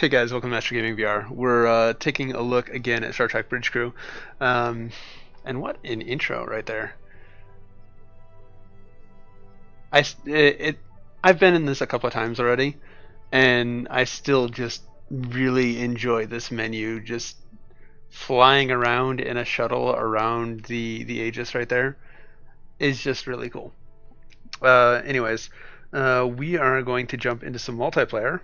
Hey guys, welcome to MasterGamingVR. We're taking a look again at Star Trek Bridge Crew. And what an intro right there. I've been in this a couple of times already, and I still just really enjoy this menu. Just flying around in a shuttle around the Aegis right there is just really cool. Anyways, we are going to jump into some multiplayer.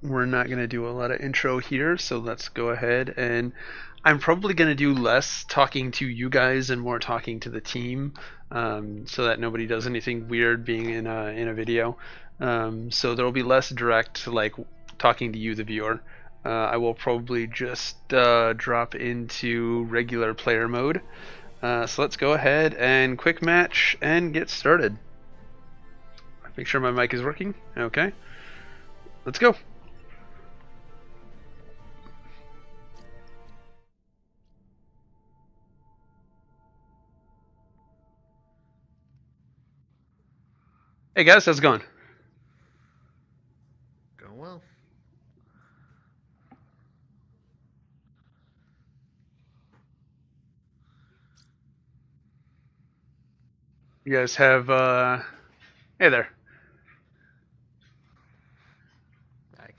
We're not going to do a lot of intro here, so let's go ahead, and I'm probably going to do less talking to you guys and more talking to the team, so that nobody does anything weird being in a video. So there will be less direct, like, talking to you, the viewer. I will probably just drop into regular player mode. So let's go ahead and quick match and get started. Make sure my mic is working. Okay. Let's go. Hey guys, how's it going? Going well. You guys have hey there.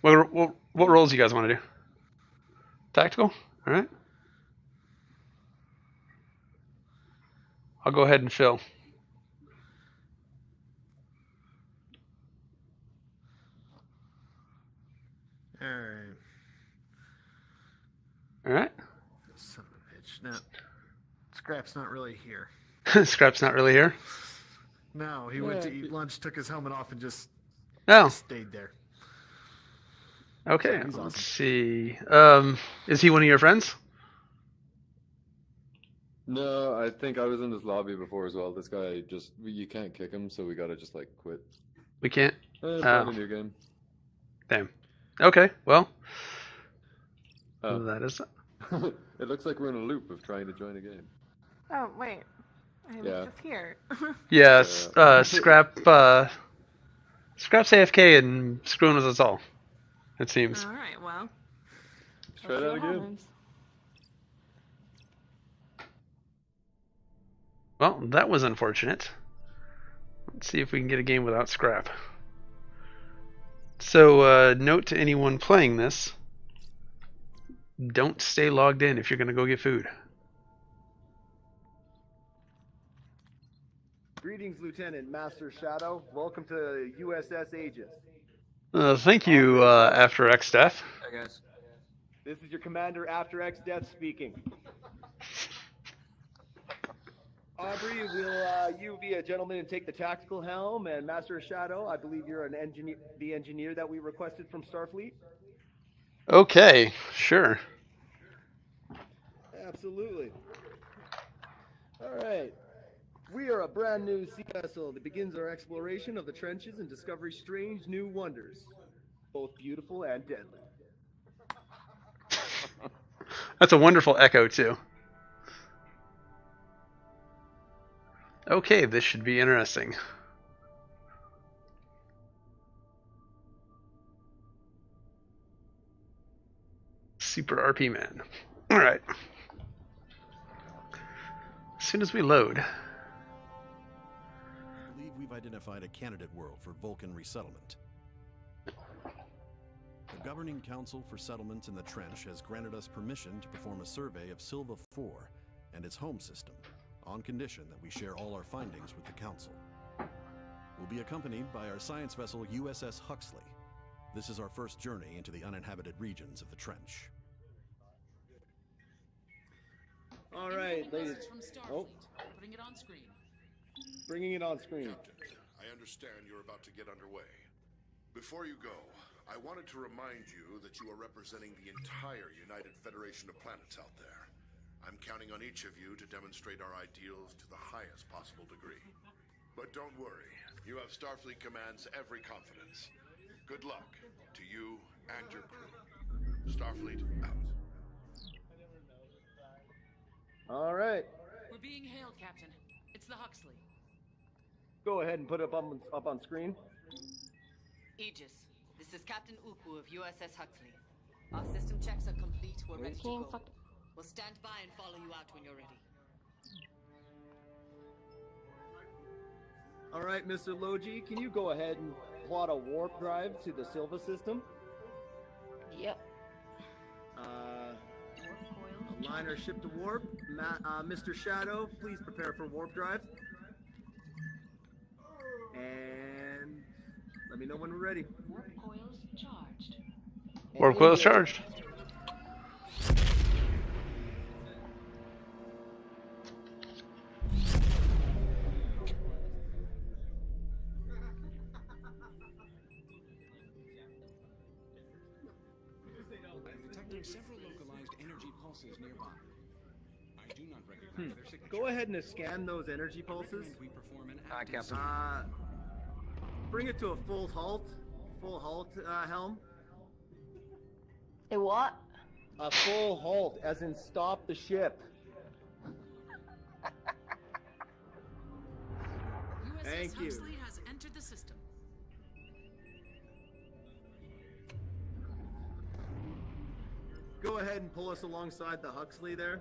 What roles you guys want to do? Tactical? All right. I'll go ahead and fill. Alright. All right. Son of a bitch. No. Scrap's not really here. Scrap's not really here. No, he went to eat lunch, took his helmet off, and just stayed there. Okay, So let's awesome. see. Is he one of your friends? No, I think I was in this lobby before as well. This guy just, you can't kick him, so we gotta just like quit. We can't. Find a new game. Damn. Okay, well. Oh. That is. It looks like we're in a loop of trying to join a game. Oh, wait. I'm just here. Yes, Scrap's AFK and screwing with us all, it seems. Alright, well. Try that again. Happens. Well, that was unfortunate. Let's see if we can get a game without Scrap. So, note to anyone playing this, don't stay logged in if you're going to go get food. Greetings, Lieutenant Master Shadow. Welcome to USS Aegis. Thank you, After X Death. Hey, guys. This is your commander, After X Death, speaking. Aubrey, will you be a gentleman and take the tactical helm? And Master Shadow, I believe you're an engineer, the engineer that we requested from Starfleet? Okay, sure. Absolutely. All right. We are a brand new sea vessel that begins our exploration of the trenches and discovery strange new wonders, both beautiful and deadly. That's a wonderful echo, too. Okay, this should be interesting. Super RP man. Alright. As soon as we load. I believe we've identified a candidate world for Vulcan resettlement. The Governing Council for Settlements in the Trench has granted us permission to perform a survey of Silva 4 and its home system, on condition that we share all our findings with the Council. We'll be accompanied by our science vessel USS Huxley. This is our first journey into the uninhabited regions of the Trench. All right, ladies. Oh, Putting it on screen. bringing it on screen. Captain, I understand you're about to get underway. Before you go, I wanted to remind you that you are representing the entire United Federation of Planets out there. I'm counting on each of you to demonstrate our ideals to the highest possible degree. But don't worry, you have Starfleet Command's every confidence. Good luck to you and your crew. Starfleet out. All right. We're being hailed, Captain. It's the Huxley. Go ahead and put it up on screen. Aegis. This is Captain Uku of USS Huxley. Our system checks are complete. We're ready to go. We'll stand by and follow you out when you're ready. All right, Mr. Logi, can you go ahead and plot a warp drive to the Silva system? Yep. Liner ship to warp. Mr. Shadow, please prepare for warp drive. And let me know when we're ready. Warp coils charged. Warp coils charged. Several localized energy pulses nearby. I do not recognize their signature. Go ahead and scan those energy pulses. We perform an Captain. Bring it to a full halt. Full halt, Helm. A what? A full halt, as in stop the ship. Thank you. Huxley has entered the system. Go ahead and pull us alongside the Huxley there.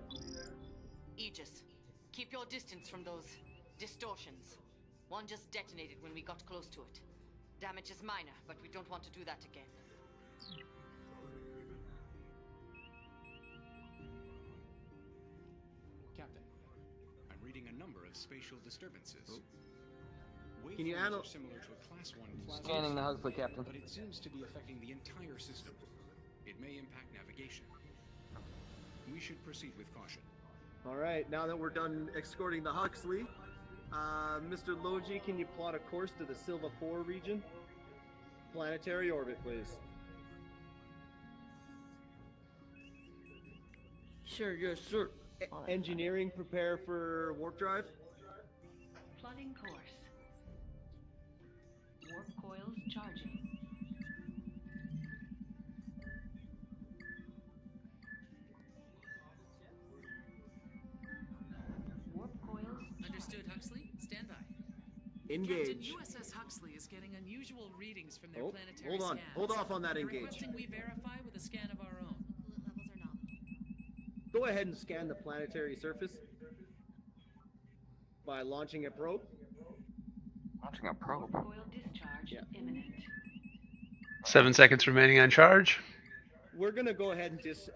Aegis, keep your distance from those distortions. One just detonated when we got close to it. Damage is minor, but we don't want to do that again. Captain, I'm reading a number of spatial disturbances. Can you Waveforms are similar to a Class 1 plasma, Scanning the Huxley, Captain. but it seems to be affecting the entire system. It may impact navigation. We should proceed with caution. All right, now that we're done escorting the Huxley, Mr. Logi, can you plot a course to the Silva 4 region? Planetary orbit, please. Sure, yes, sir. Engineering, prepare for warp drive. Plotting course. Warp coils charging. Warp coils. Understood, Huxley. Stand by. Engage. Captain, USS Huxley is getting unusual readings from their Oh, planetary hold on. scans. Hold off on that They're engage. requesting we verify with a scan of our own. Levels are nominal. Go ahead and scan the planetary surface by launching a probe. Launching a probe. Coil discharge imminent. 7 seconds remaining on charge. We're gonna go ahead and just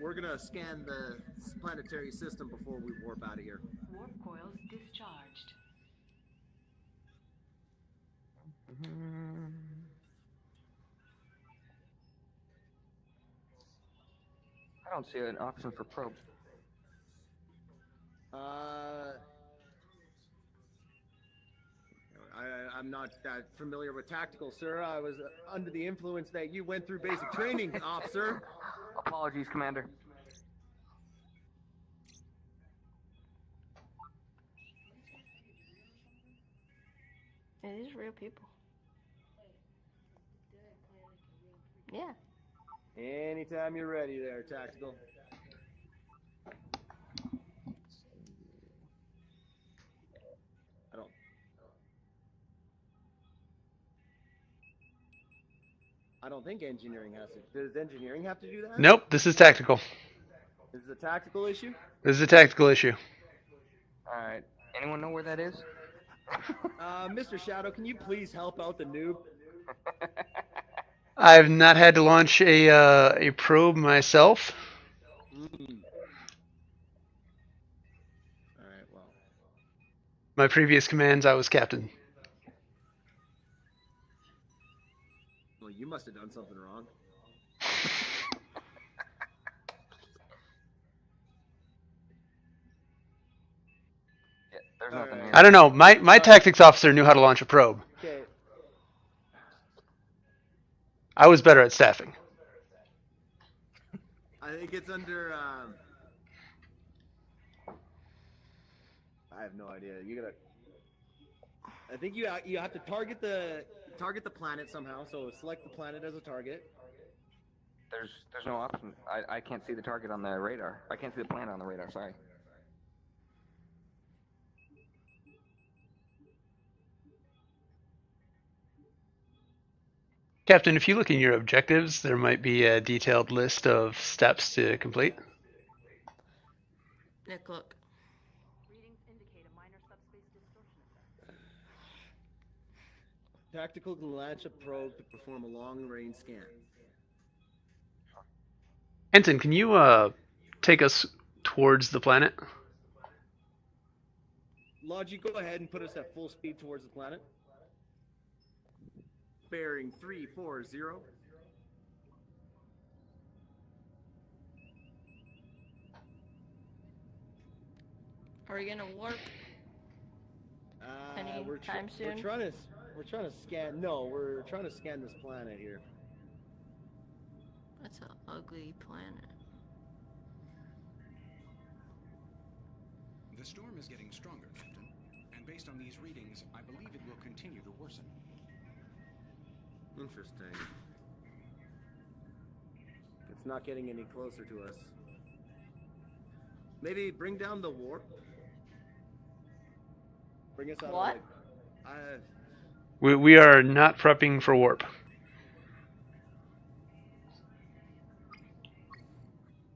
we're gonna scan the planetary system before we warp out of here. Warp coils discharged. I don't see an option for probe. I'm not that familiar with tactical, sir. I was under the influence that you went through basic training, officer. Apologies, Commander. Yeah, these are real people. Yeah. Anytime you're ready there, tactical. I don't think engineering has to. Does engineering have to do that? Nope, this is tactical. Is it a tactical issue? This is a tactical issue. Alright. Anyone know where that is? Mr. Shadow, can you please help out the noob? I've not had to launch a probe myself. Alright, well. My previous commands, I was captain. Well, you must have done something wrong. There's nothing here. I don't know. My tactics officer knew how to launch a probe. Okay. I was better at staffing. I think it's under. I have no idea. You gotta. I think you have to target the planet somehow. So select the planet as a target. There's no option. I can't see the target on the radar. I can't see the planet on the radar. Sorry. Captain, if you look in your objectives, there might be a detailed list of steps to complete. Nick, look. Readings indicate a minor subspace distortion effect. Tactical can launch a probe to perform a long-range scan. Ensign, can you take us towards the planet? Logi, go ahead and put us at full speed towards the planet. Bearing 340. Are we gonna warp any time soon? We're trying to scan. No, we're trying to scan this planet here. That's an ugly planet. The storm is getting stronger, Captain, and based on these readings, I believe it will continue to worsen. Interesting. It's not getting any closer to us. Maybe bring down the warp. Bring us out. What? Of, We are not prepping for warp.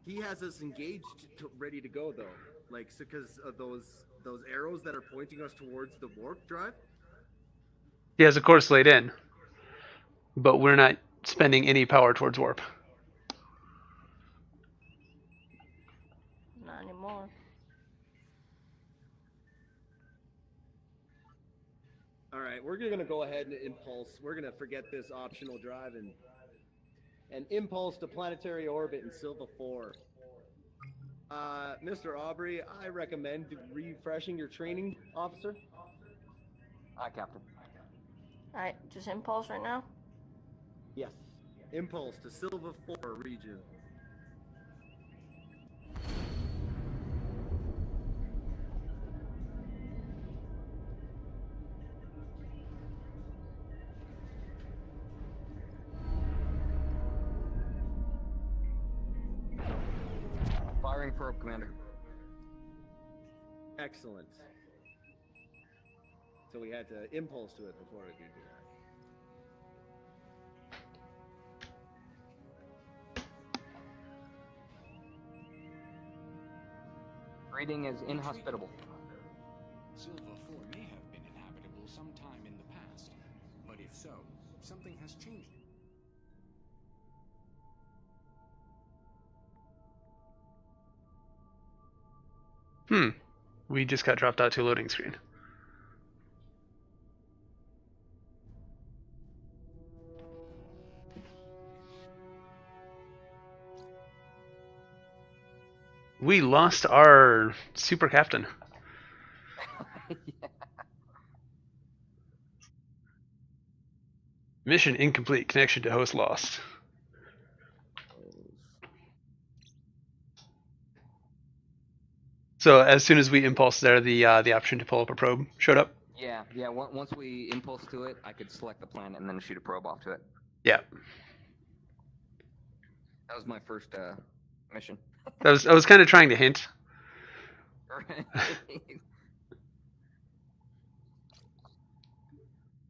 He has us engaged, ready to go though. Like, because of those arrows that are pointing us towards the warp drive. He has a course laid in, but we're not spending any power towards warp. Not anymore. All right, we're gonna go ahead and impulse. We're gonna forget this optional drive and impulse to planetary orbit in Silva 4. Mr. Aubrey, I recommend refreshing your training, officer. Aye, Captain. Alright, just impulse right now? Yes. Impulse to Silva 4 region. Firing probe, Commander. Excellent. So we had to impulse to it before we could do that. Reading is inhospitable. Silva 4 may have been inhabitable sometime in the past, but if so, something has changed. We just got dropped out to a loading screen. We lost our super captain. Yeah. Mission incomplete. Connection to host lost. So as soon as we impulsed there, the option to pull up a probe showed up. Yeah. Once we impulse to it, I could select the planet and then shoot a probe off to it. Yeah. That was my first mission. I was kind of trying to hint.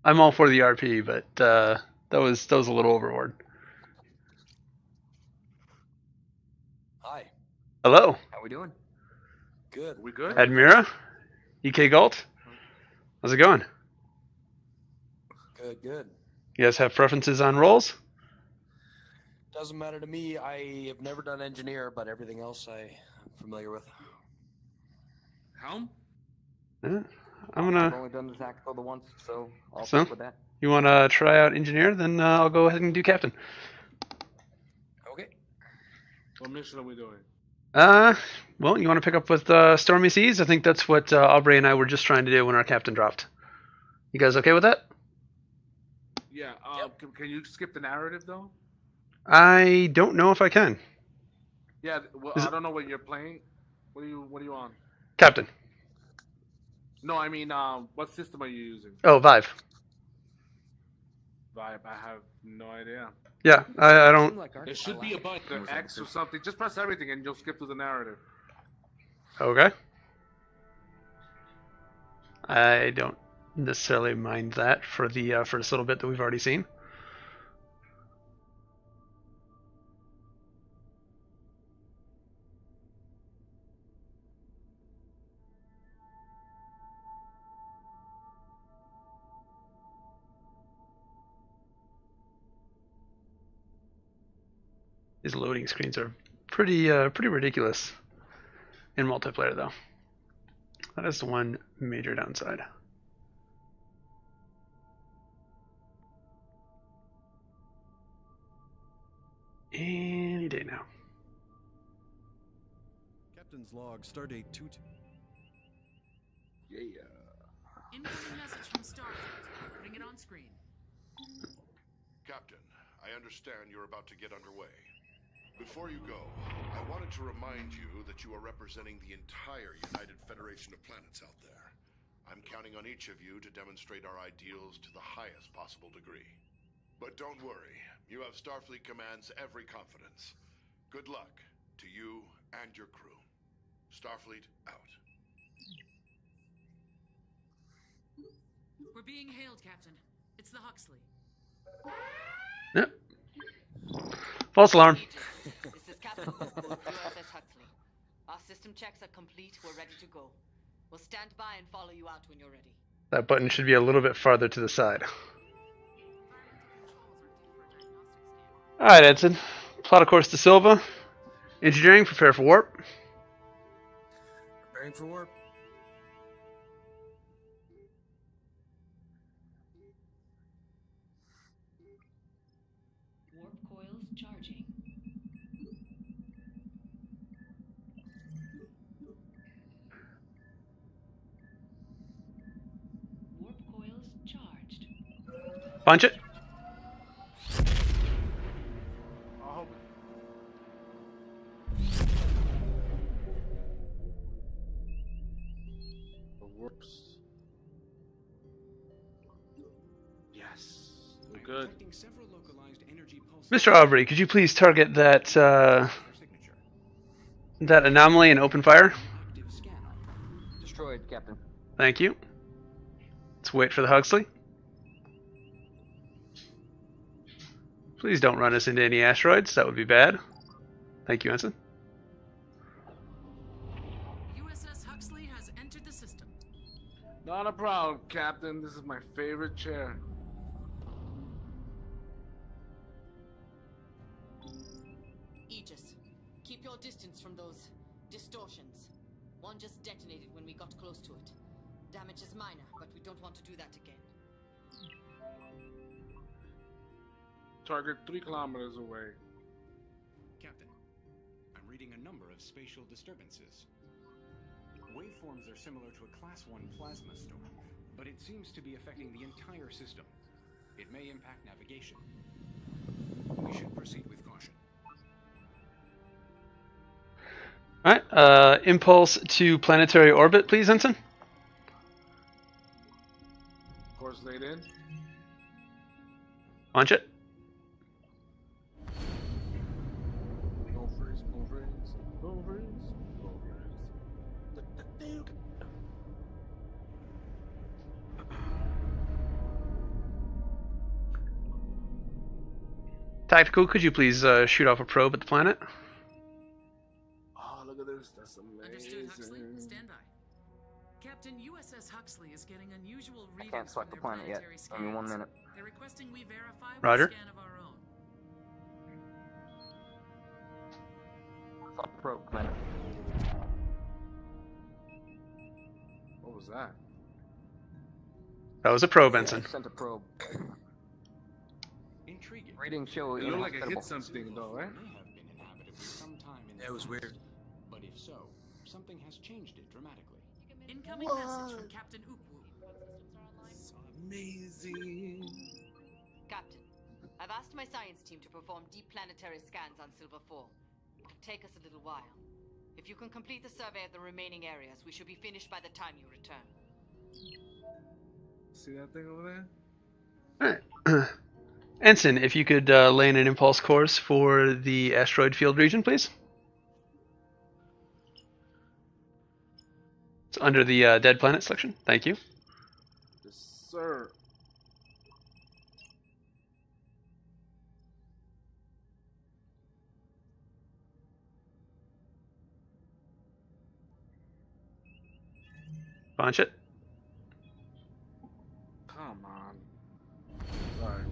I'm all for the RP, but that was a little overboard. Hi. Hello. How we doing? Good. We good? Admira? EK Galt? How's it going? Good. You guys have preferences on roles? Doesn't matter to me. I have never done engineer, but everything else I'm familiar with. Helm? I'm I've gonna. only done the tactical the once, so I'll So? stick with that. You want to try out engineer? Then I'll go ahead and do captain. Okay. What mission are we doing? Well, you want to pick up with Stormy Seas? I think that's what Aubrey and I were just trying to do when our captain dropped. You guys okay with that? Yeah, can you skip the narrative, though? I don't know if I can. Yeah, well, I don't know what you're playing. What are you on? Captain. No, I mean, what system are you using? Oh, Vive. Vibe, I have no idea. Yeah, I don't. There should be a button, X or something. Just press everything and you'll skip to the narrative. Okay. I don't necessarily mind that for the first little bit that we've already seen. These loading screens are pretty ridiculous in multiplayer, though. That is the one major downside. Any day now. Captain's log, Stardate 2. Yeah. Incoming message from Starfleet. Putting it on screen. Captain, I understand you're about to get underway. Before you go, I wanted to remind you that you are representing the entire United Federation of Planets out there. I'm counting on each of you to demonstrate our ideals to the highest possible degree. But don't worry, you have Starfleet Command's every confidence. Good luck to you and your crew. Starfleet out. We're being hailed, Captain. It's the Huxley. Yep. False alarm. This is Captain USS Huxley. Our system checks are complete. We're ready to go. We'll stand by and follow you out when you're ready. That button should be a little bit farther to the side. Alright, Edson. Plot a course to Silva. Engineering, prepare for warp. Preparing for warp. Warp coils charging. Warp coils charged. Punch it. Warps. Yes. We're good. Mr. Aubrey, could you please target that that anomaly and open fire? Destroyed, Captain. Thank you. Let's wait for the Huxley. Please don't run us into any asteroids. That would be bad. Thank you, Ensign. USS Huxley has entered the system. Not a problem, Captain. This is my favorite chair. Aegis, keep your distance from those distortions. One just detonated when we got close to it. Damage is minor, but we don't want to do that again. Target 3 kilometers away. Captain, I'm reading a number of spatial disturbances. Waveforms are similar to a Class 1 plasma storm, but it seems to be affecting the entire system. It may impact navigation. We should proceed with caution. Alright, impulse to planetary orbit, please, Ensign. Course laid in. Launch it. No freeze, no freeze, no freeze, no freeze. Tactical, could you please shoot off a probe at the planet? Oh, look at this. That's amazing. Understood, Huxley. Stand by. Captain, USS Huxley is getting unusual I readings can't select the from their planet yet. planetary Give me 1 scans. minute. They're requesting we verify with Roger. a scan of our own. Stop the probe, Commander. What was that? That was a probe, Ensign. Sent a probe. Intriguing. Readings show It looked like it inhospitable. hit something, though, right? May have been inhabited for some time in That was the weird. past, but if so, something has changed it dramatically. Incoming message from Captain Ukwu. It's amazing. Captain, I've asked my science team to perform deep planetary scans on Silver 4. It'll take us a little while. If you can complete the survey of the remaining areas, we should be finished by the time you return. See that thing over Alright. Ensign, if you could lay in an impulse course for the asteroid field region, please. It's under the dead planet section. Thank you. there? Yes, sir. Launch it. Come on. Sorry.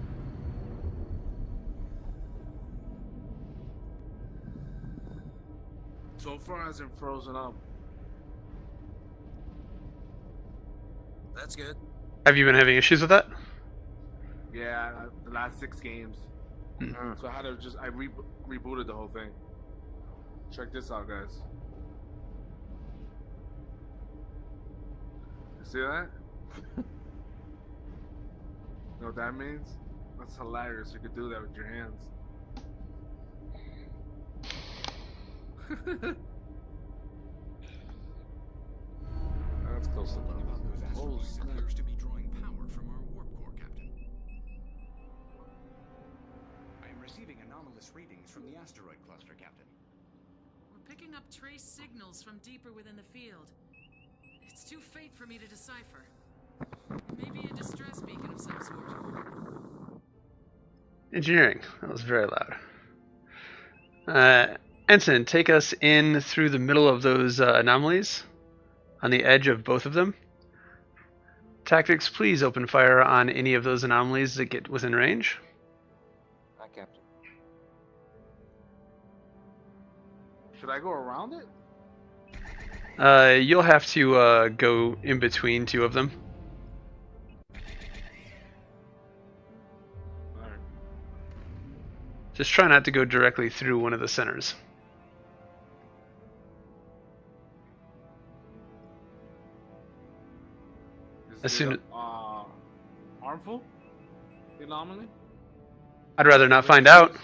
So far, hasn't frozen up. That's good. Have you been having issues with that? Yeah, the last 6 games. So I had to just rebooted the whole thing. Check this out, guys. You see that? You know what that means? That's hilarious. You could do that with your hands. That's close to Those asteroids appears to be drawing power from our warp core, Captain. I am receiving anomalous readings from the asteroid cluster, Captain. We're picking up trace signals from deeper within the field. It's too faint for me to decipher. Maybe a distress beacon of some sort. Engineering. That was very loud. Ensign, take us in through the middle of those anomalies, on the edge of both of them. Tactics, please open fire on any of those anomalies that get within range. Hi, Captain. Should I go around it? You'll have to go in between two of them. Alright. Just try not to go directly through one of the centers. As soon as harmful? The anomaly? I'd rather not find out.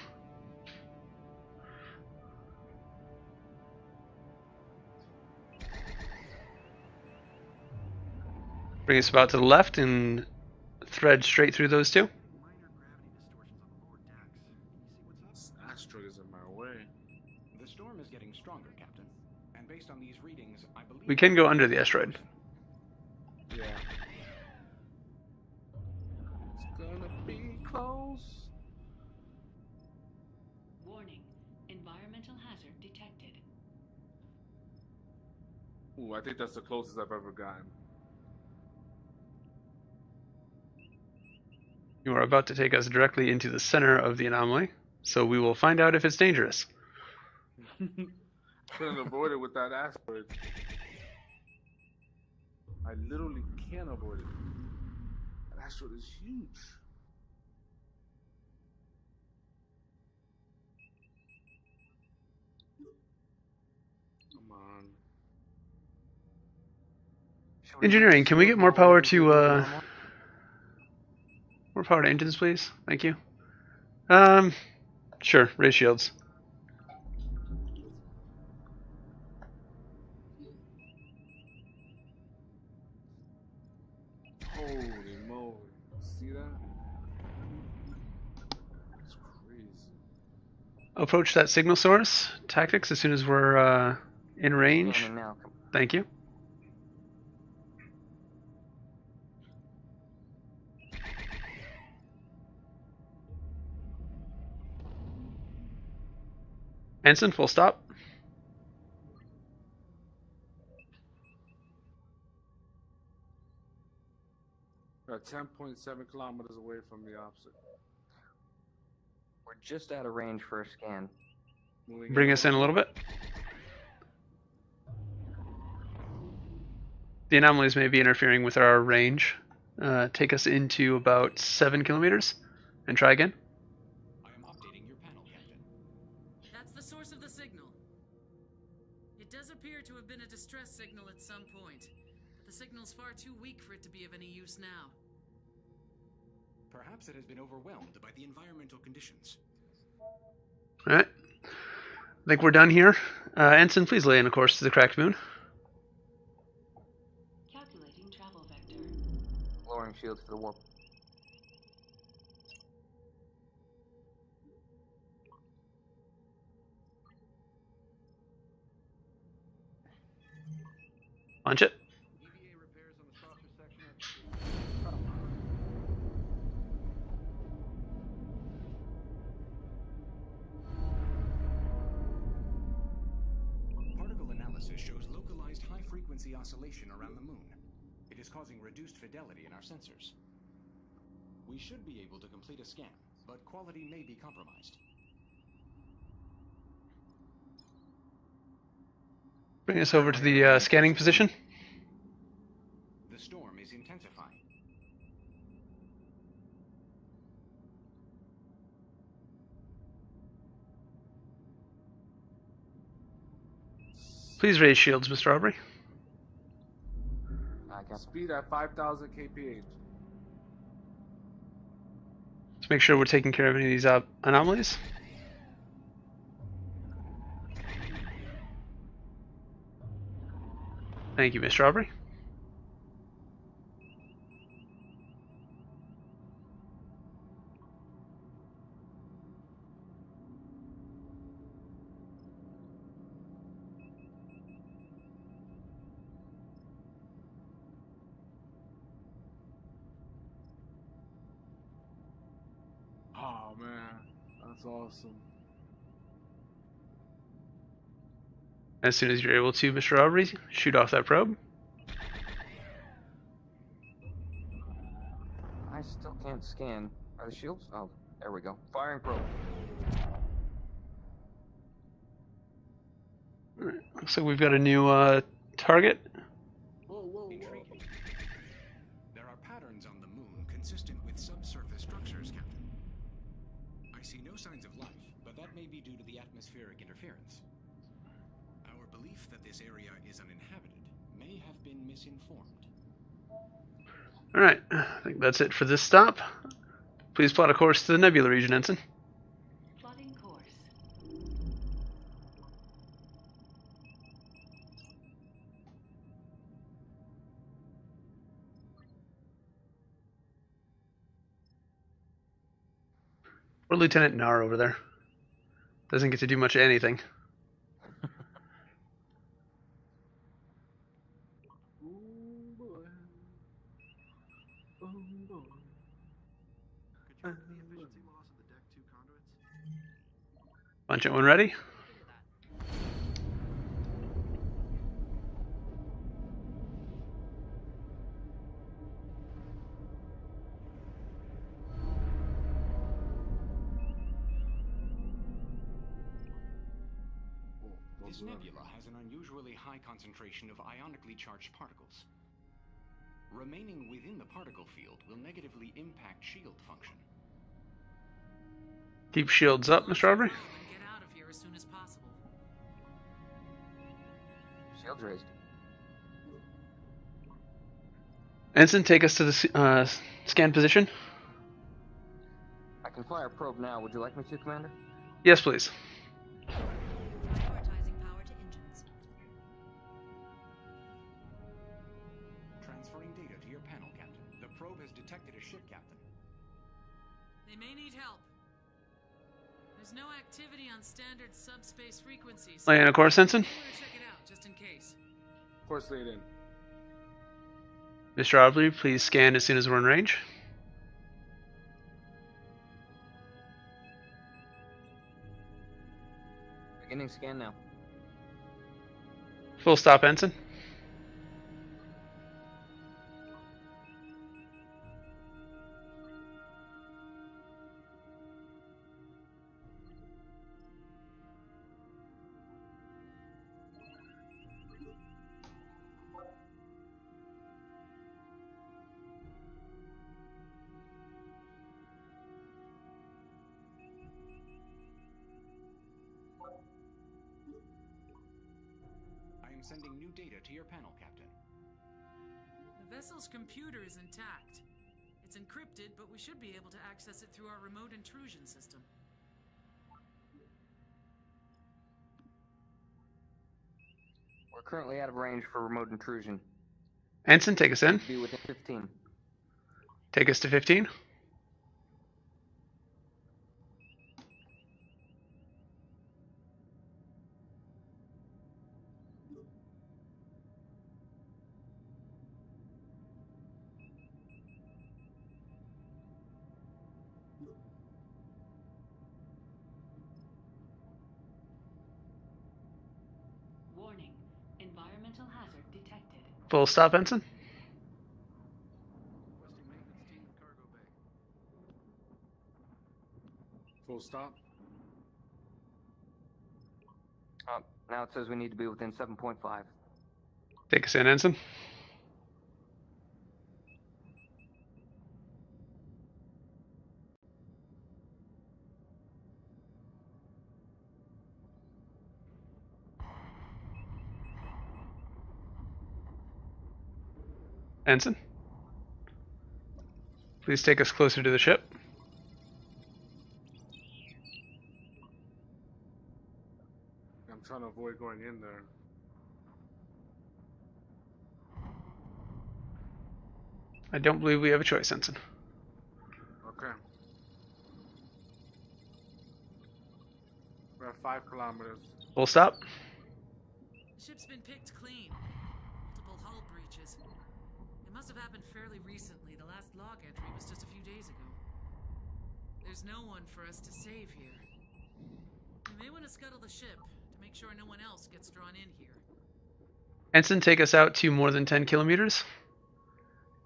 Bring us about to the left and thread straight through those two. This asteroid is in my way. The storm is getting stronger, Captain. And based on these readings, I believe We can go under the asteroid. Yeah. It's gonna be close. Warning. Environmental hazard detected. Ooh, I think that's the closest I've ever gotten. You are about to take us directly into the center of the anomaly, so we will find out if it's dangerous. Couldn't avoid it with that asteroid. I literally can't avoid it. That asteroid is huge. Come on. Engineering, can we get more power to more power to engines, please? Thank you. Sure, raise shields. Holy moly. See that? It's crazy. Approach that signal source. Tactics as soon as we're in range. Scanning now. Thank you. Ensign, full stop. We're 10.7 kilometers away from the opposite. We're just out of range for a scan. Bring us in a little bit. The anomalies may be interfering with our range. Take us into about 7 kilometers and try again. I am updating your panel, Captain. That's the source of the signal. It does appear to have been a distress signal at some point, but the signal's far too weak for it to be of any use now. Perhaps it has been overwhelmed by the environmental conditions. Alright. I think we're done here. Ensign, please lay in a course to the cracked moon. Calculating travel vector. Lowering shields to the warp. Launch it. Particle analysis shows localized high-frequency oscillation around the moon. It is causing reduced fidelity in our sensors. We should be able to complete a scan, but quality may be compromised. Bring us over to the scanning position. The storm is intensifying. Please raise shields, Mr. Aubrey. Speed at 5,000 kph. Let's make sure we're taking care of any of these anomalies. Thank you, Mr. Aubrey. Oh man, that's awesome. As soon as you're able to, Mr. Aubrey, shoot off that probe. I still can't scan. Are the shields? Oh, there we go. Firing probe. Alright, looks like we've got a new target. Intriguing. There are patterns on the moon consistent with subsurface structures, Captain. I see no signs of life, but that may be due to the atmospheric interference. Our belief that this area is uninhabited may have been misinformed. Alright, I think that's it for this stop. Please plot a course to the nebula region, Ensign. Plotting course. Or Lieutenant Nar over there. Doesn't get to do much of anything. Bunch of one ready? This nebula has an unusually high concentration of ionically charged particles. Remaining within the particle field will negatively impact shield function. Keep shields up, Mr. Aubrey. Get out of here as soon as possible. Shields raised. Ensign, take us to the scan position. I can fire a probe now. Would you like me to, Commander? Yes, please. Prioritizing power to engines. Transferring data to your panel, Captain. The probe has detected a ship, Captain. They may need help. There's no activity on standard subspace frequencies. Lay in a course, Ensign. I want to check it out, just in case. Course laid in. Mr. Aubrey, please scan as soon as we're in range. Beginning scan now. Full stop, Ensign. I am sending new data to your panel, Captain. The vessel's computer is intact. It's encrypted, but we should be able to access it through our remote intrusion system. We're currently out of range for remote intrusion. Ensign, take us in. Be within 15. Take us to 15. Warning. Environmental hazard detected. Full stop, Ensign. Full stop. Now it says we need to be within 7.5. Take us in, Ensign. Ensign, please take us closer to the ship. I'm trying to avoid going in there. I don't believe we have a choice, Ensign. Okay. We're at 5 kilometers. Full stop. The ship's been picked clean. Multiple hull breaches. It must have happened fairly recently. The last log entry was just a few days ago. There's no one for us to save here. We may want to scuttle the ship to make sure no one else gets drawn in here. Ensign, take us out to more than 10 kilometers.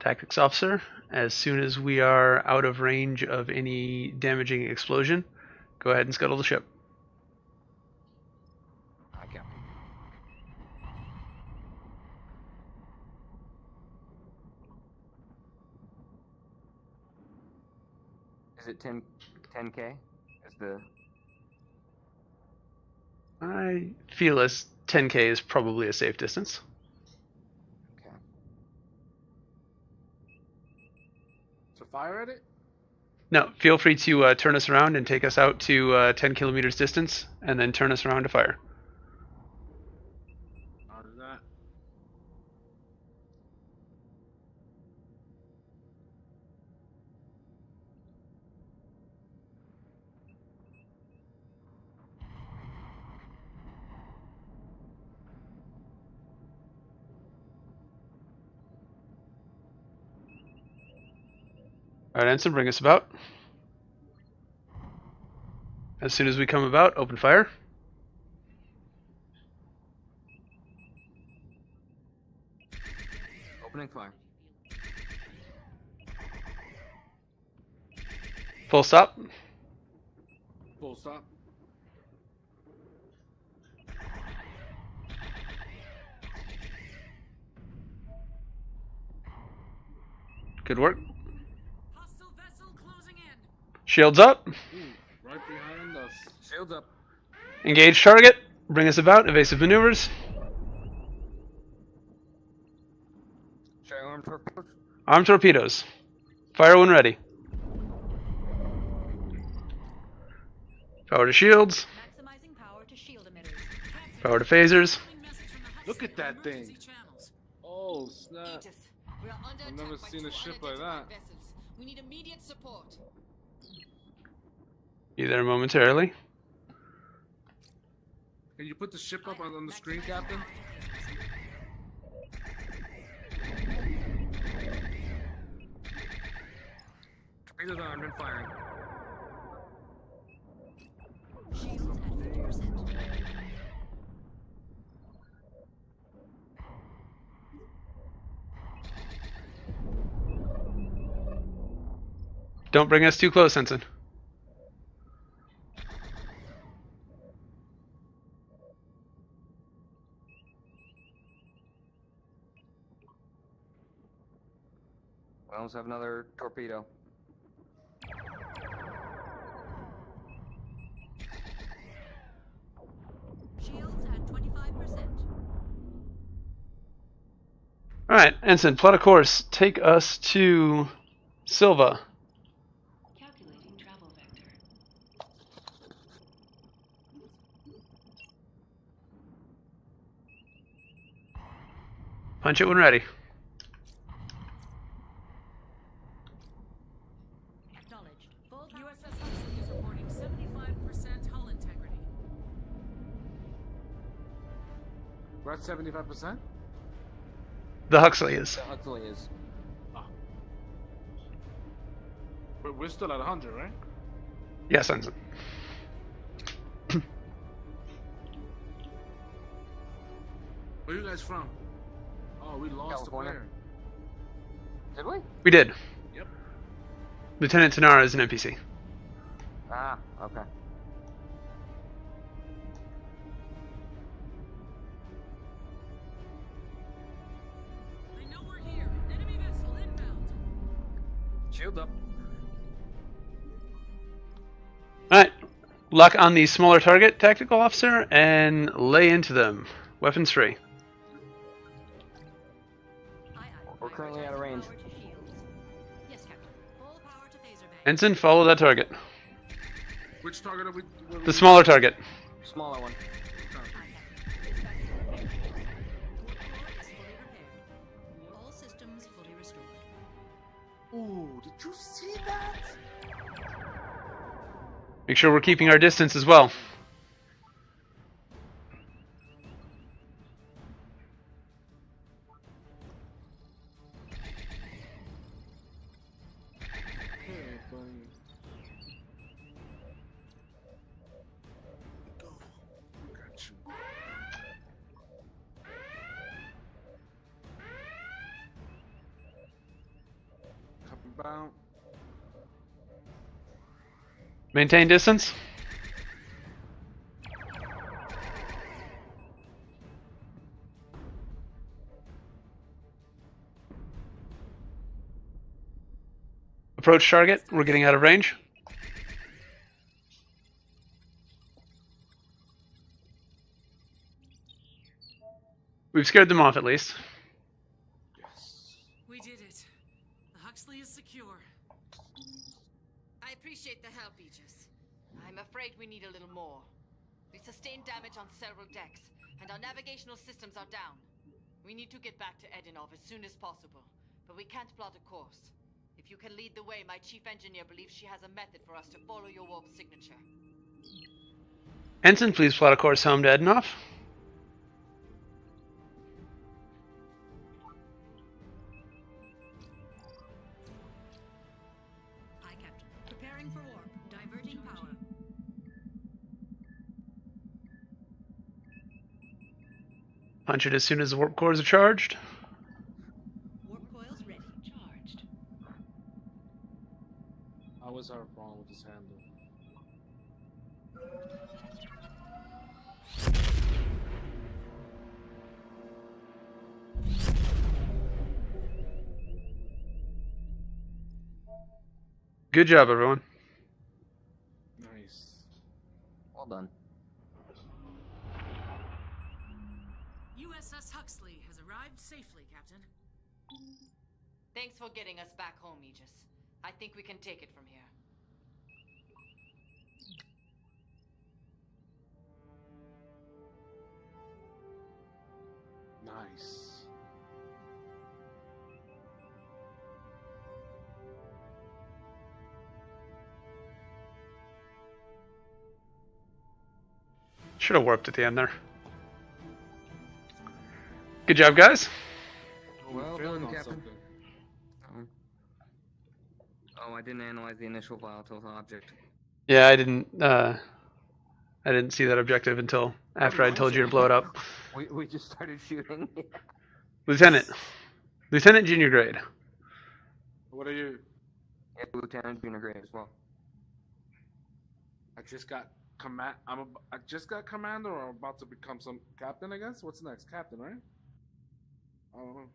Tactics officer, as soon as we are out of range of any damaging explosion, go ahead and scuttle the ship. Okay. Is it 10K? Is the... I feel as 10K is probably a safe distance. Okay. So fire at it? No, feel free to turn us around and take us out to 10 kilometers distance, and then turn us around to fire. How does that? Alright, Ensign, bring us about. As soon as we come about, open fire. Opening fire. Full stop. Full stop. Good work. Hostile vessel closing in. Shields up. Ooh, right behind us. Shields up. Engage target. Bring us about. Evasive maneuvers. Should I arm torpedoes? Armed torpedoes. Fire when ready. Power to shields. Maximizing power to shield emitters. Power to phasers. Look at that thing. Oh, snap. We are under I've never attack by seen a 2 ship like unidentified that. vessels. We need immediate support. Be there momentarily. Can you put the ship up on the screen, Captain? Torpedoes armed and firing. Shields at 50%. Don't bring us too close, Ensign. We almost have another torpedo. Shields at 25%. Alright, Ensign, plot a course. Take us to Silva. Calculating travel vector. Punch it when ready. Acknowledged. Full USS Huxley is reporting 75% hull integrity. We're at 75%? The Huxley is. The Huxley is. Oh. We're still at 100, right? Yes, Ensign. Where are you guys from? Oh, we lost California. the player. Did we? We did. Yep. Lieutenant Tanara is an NPC. Ah, okay. Shield up. Alright. Lock on the smaller target, tactical officer, and lay into them. Weapons free. We're currently out of range. Yes, Captain. Full power to phaser bank. Ensign, follow that target. Which target are we? The smaller target. Smaller one. All systems fully restored. Ooh, did you see that? Make sure we're keeping our distance as well. Okay, buddy. Go. Got you. Coming down. Maintain distance. Approach target. We're getting out of range. We've scared them off at least. We did it. The Huxley is secure. I appreciate the help, Aegis. I'm afraid we need a little more. We sustained damage on several decks, and our navigational systems are down. We need to get back to Edinov as soon as possible, but we can't plot a course. If you can lead the way, my chief engineer believes she has a method for us to follow your warp signature. Ensign, please plot a course home to Edinov. Aye, Captain. Preparing for warp. Diverting power. Punch it as soon as the warp cores are charged. Warp coils ready. Charged. I was our wrong with this handle. Good job, everyone. Nice. Well done. USS Huxley has arrived safely, Captain. Thanks for getting us back home, Aegis. I think we can take it from here. Nice. Should have warped at the end there. Good job, guys. Well Failing done, on Captain. something. Oh, I didn't analyze the initial volatile object. Yeah, I didn't see that objective until after I told you to blow it up. We just started shooting. Lieutenant junior grade. What are you? Yeah, Lieutenant junior grade as well. I just got I just got commander, or I'm about to become some captain, I guess. What's next? Captain, right? I don't know.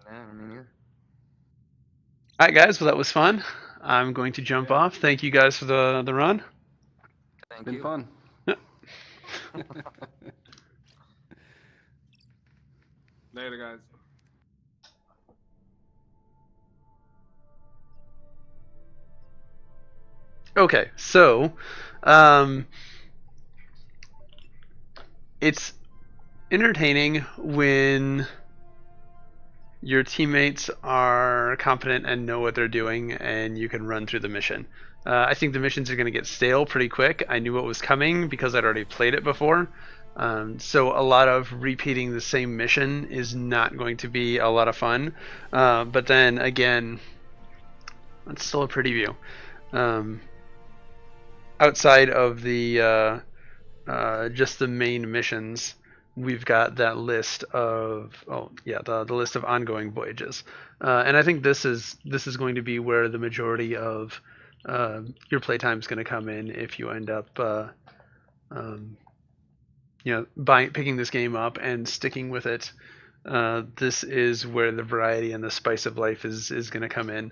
Yeah, I mean, Alright guys, well that was fun. I'm going to jump off. Thank you guys for the run. Thank Been you. fun. Later, guys. Okay, so it's entertaining when your teammates are competent and know what they're doing and you can run through the mission. I think the missions are going to get stale pretty quick. I knew what was coming because I'd already played it before. So a lot of repeating the same mission is not going to be a lot of fun. But then again, it's still a pretty view. Outside of the just the main missions, we've got that list of the list of ongoing voyages, and I think this is going to be where the majority of your playtime is going to come in if you end up picking this game up and sticking with it. This is where the variety and the spice of life is going to come in.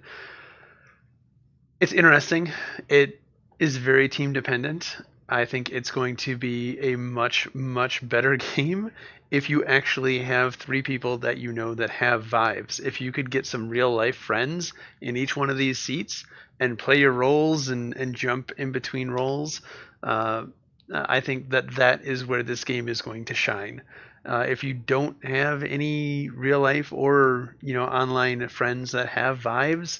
It's interesting. It is very team dependent. I think it's going to be a much, much better game if you actually have 3 people that you know that have Vives. If you could get some real life friends in each one of these seats and play your roles and jump in between roles, I think that is where this game is going to shine. If you don't have any real life or online friends that have Vives,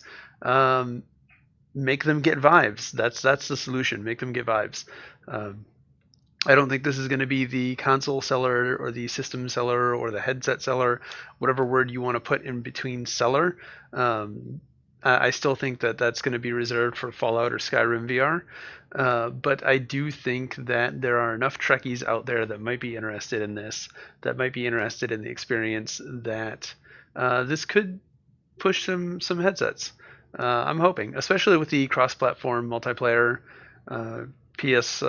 make them get Vives. That's the solution. Make them get Vives. I don't think this is going to be the console seller or the system seller or the headset seller, whatever word you want to put in between seller. I still think that that's going to be reserved for Fallout or Skyrim VR. But I do think that there are enough Trekkies out there that might be interested in this, that might be interested in the experience, that this could push some headsets. I'm hoping, especially with the cross-platform multiplayer, PS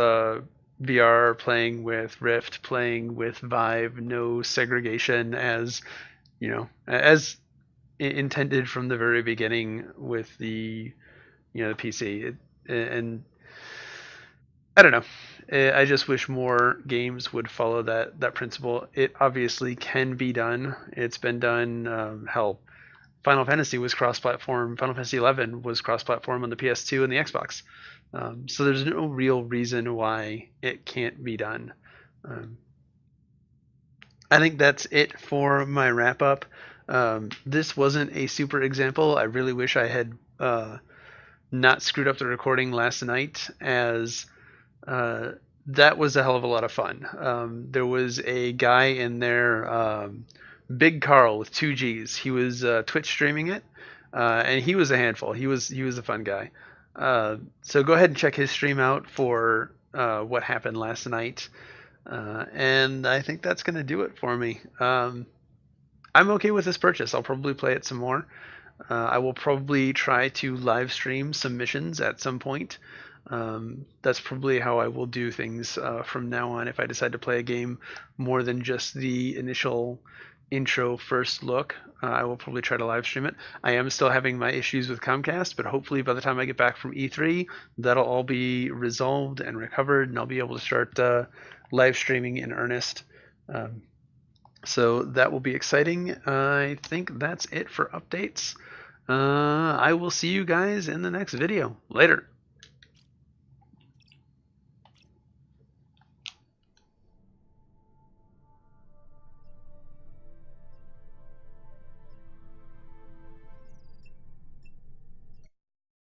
VR playing with Rift, playing with Vive, no segregation, as as intended from the very beginning with the the PC. And I don't know. I just wish more games would follow that principle. It obviously can be done. It's been done. Hell, Final Fantasy was cross-platform. Final Fantasy 11 was cross-platform on the PS2 and the Xbox. So there's no real reason why it can't be done. I think that's it for my wrap-up. This wasn't a super example. I really wish I had not screwed up the recording last night, as that was a hell of a lot of fun. There was a guy in there, Big Carl with 2 G's. He was Twitch streaming it, and he was a handful. He was a fun guy. So go ahead and check his stream out for what happened last night. And I think that's going to do it for me. I'm okay with this purchase. I'll probably play it some more. I will probably try to live stream some missions at some point. That's probably how I will do things from now on, if I decide to play a game more than just the initial intro first look. I will probably try to live stream it. I am still having my issues with Comcast, but hopefully by the time I get back from E3, that'll all be resolved and recovered, and I'll be able to start live streaming in earnest. So that will be exciting. I think that's it for updates. I will see you guys in the next video. Later.